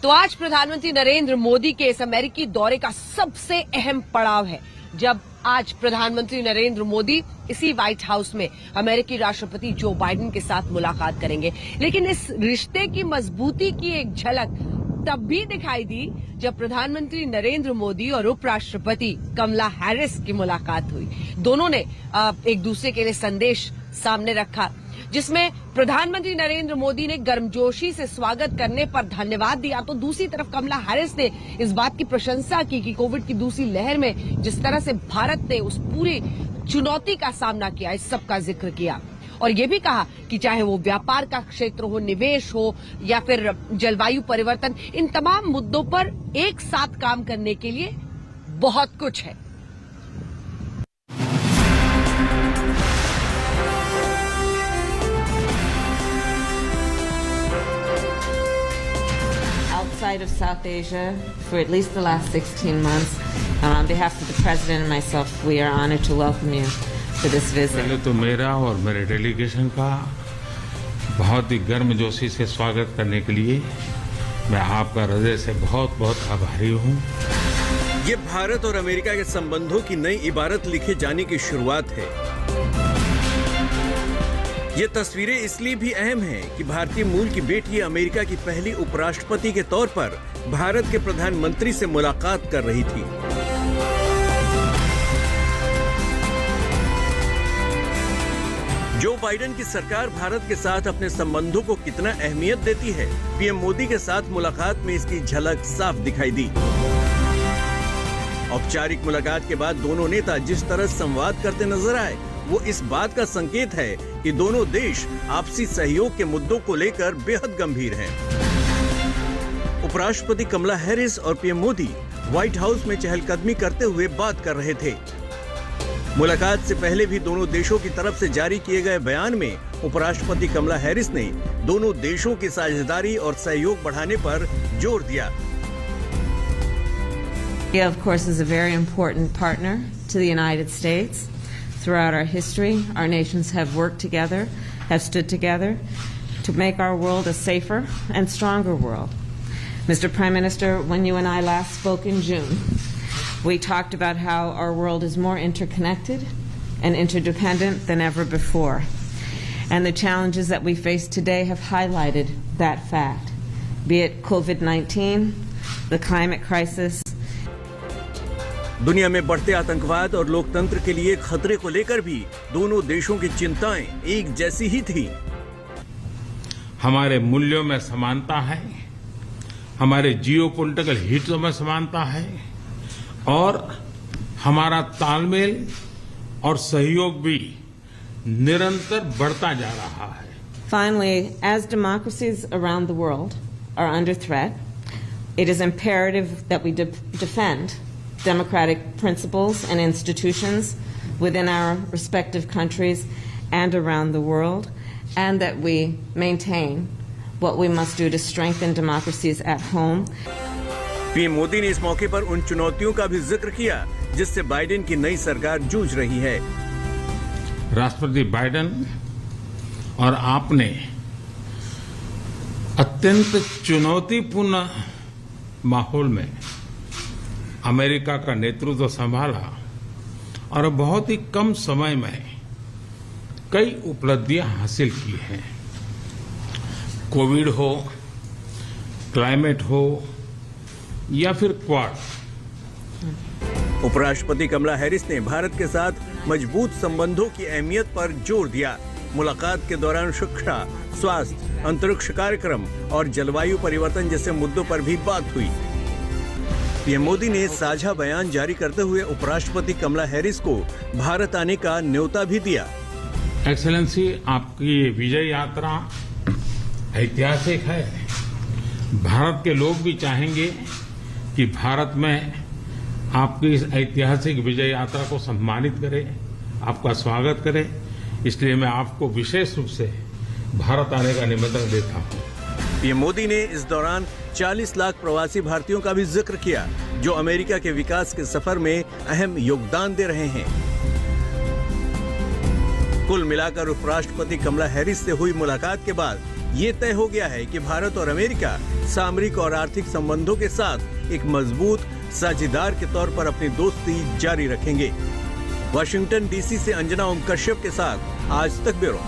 तो आज प्रधानमंत्री नरेंद्र मोदी के इस अमेरिकी दौरे का सबसे अहम पड़ाव है, जब आज प्रधानमंत्री नरेंद्र मोदी इसी व्हाइट हाउस में अमेरिकी राष्ट्रपति जो बाइडेन के साथ मुलाकात करेंगे। लेकिन इस रिश्ते की मजबूती की एक झलक तब भी दिखाई दी जब प्रधानमंत्री नरेंद्र मोदी और उपराष्ट्रपति कमला हैरिस की मुलाकात हुई। दोनों ने एक दूसरे के लिए संदेश सामने रखा, जिसमें प्रधानमंत्री नरेंद्र मोदी ने गर्मजोशी से स्वागत करने पर धन्यवाद दिया, तो दूसरी तरफ कमला हैरिस ने इस बात की प्रशंसा की कि कोविड की दूसरी लहर में जिस तरह से भारत ने उस पूरी चुनौती का सामना किया, इस सब का जिक्र किया। और ये भी कहा कि चाहे वो व्यापार का क्षेत्र हो, निवेश हो या फिर जलवायु परिवर्तन, इन तमाम मुद्दों पर एक साथ काम करने के लिए बहुत कुछ है। Outside of South Asia for at least the last 16 months, on behalf of the President and myself, we are honored to welcome you for this visit. पहले तो मेरा और मेरे डेलीगेशन का बहुत ही गर्मजोशी से स्वागत करने के लिए मैं आपका हृदय से बहुत बहुत आभारी हूँ। ये भारत और अमेरिका के संबंधों की नई इबारत लिखे जाने की शुरुआत है। ये तस्वीरें इसलिए भी अहम हैं कि भारतीय मूल की बेटी अमेरिका की पहली उपराष्ट्रपति के तौर पर भारत के प्रधानमंत्री से मुलाकात कर रही थी। जो बाइडेन की सरकार भारत के साथ अपने संबंधों को कितना अहमियत देती है, पीएम मोदी के साथ मुलाकात में इसकी झलक साफ दिखाई दी। औपचारिक मुलाकात के बाद दोनों नेता जिस तरह संवाद करते नजर आए, वो इस बात का संकेत है कि दोनों देश आपसी सहयोग के मुद्दों को लेकर बेहद गंभीर हैं। उपराष्ट्रपति कमला हैरिस और पीएम मोदी व्हाइट हाउस में चहलकदमी करते हुए बात कर रहे थे। मुलाकात से पहले भी दोनों देशों की तरफ से जारी किए गए बयान में उपराष्ट्रपति कमला हैरिस ने दोनों देशों की साझेदारी और सहयोग बढ़ाने पर जोर दिया। India, of course, is a very important partner to the United States. Throughout our history, our nations have worked together, have stood together to make our world a safer and stronger world. Mr. Prime Minister, when you and I last spoke in June, we talked about how our world is more interconnected and interdependent than ever before. And the challenges that we face today have highlighted that fact, be it COVID-19, the climate crisis. दुनिया में बढ़ते आतंकवाद और लोकतंत्र के लिए खतरे को लेकर भी दोनों देशों की चिंताएं एक जैसी ही थी। हमारे मूल्यों में समानता है, हमारे जियोपॉलिटिकल हितों में समानता है और हमारा तालमेल और सहयोग भी निरंतर बढ़ता जा रहा है। Finally, as democracies around the world are under threat, it is imperative that we defend democratic principles and institutions within our respective countries and around the world, and that we maintain what we must do to strengthen democracies at home. PM Modi ने इस मौके पर उन चुनौतियों का भी जिक्र किया जिससे बाइडेन की नई सरकार जूझ रही है। राष्ट्रपति बाइडेन और आपने अत्यंत चुनौतीपूर्ण माहौल में अमेरिका का नेतृत्व संभाला और बहुत ही कम समय में कई उपलब्धियां हासिल की हैं। कोविड हो, क्लाइमेट हो या फिर क्वाड। उपराष्ट्रपति कमला हैरिस ने भारत के साथ मजबूत संबंधों की अहमियत पर जोर दिया। मुलाकात के दौरान शिक्षा, स्वास्थ्य, अंतरिक्ष कार्यक्रम और जलवायु परिवर्तन जैसे मुद्दों पर भी बात हुई। पीएम मोदी ने साझा बयान जारी करते हुए उपराष्ट्रपति कमला हैरिस को भारत आने का न्योता भी दिया। एक्सेलेंसी, आपकी ये विजय यात्रा ऐतिहासिक है। भारत के लोग भी चाहेंगे कि भारत में आपकी इस ऐतिहासिक विजय यात्रा को सम्मानित करे, आपका स्वागत करे। इसलिए मैं आपको विशेष रूप से भारत आने का निमंत्रण देता हूँ। पीएम मोदी ने इस दौरान 40 लाख प्रवासी भारतीयों का भी जिक्र किया जो अमेरिका के विकास के सफर में अहम योगदान दे रहे हैं। कुल मिलाकर उपराष्ट्रपति कमला हैरिस से हुई मुलाकात के बाद ये तय हो गया है कि भारत और अमेरिका सामरिक और आर्थिक संबंधों के साथ एक मजबूत साझेदार के तौर पर अपनी दोस्ती जारी रखेंगे। वाशिंगटन डीसी से अंजना ओम कश्यप के साथ आज तक ब्यूरो।